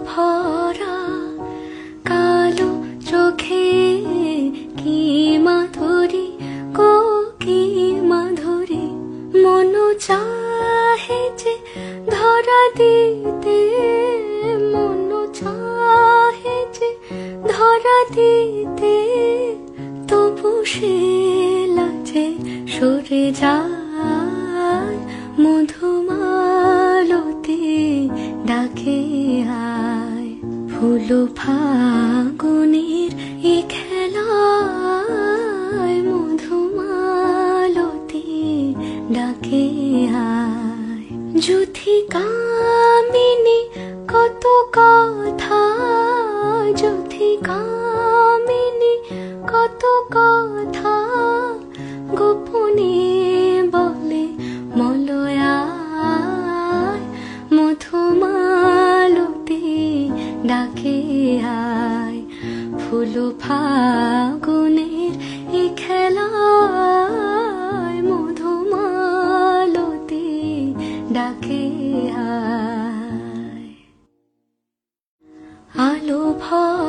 ভরা কালো চোখে কি মাধুরী গো কি মাধুরী, মন চাহে যে ধরা দিতে, মন চাহে যে ধরা দিতে, তবু সে লাজে সরে যায়। মধুমালতি ডাকে আয়, ফুল ফাগুনের এ খেলায়, মধুমালতি ডাকে আয়। যুথি কামিনী কত কথা, যুথি কামিনী কত কথা, গোপনে বলে মলয়ায়। মধুমালতি ডাকে আয়, ফুল ফাগুনের এ খেলায়, মধুমালতি ডাকে আয়। আলো ভরা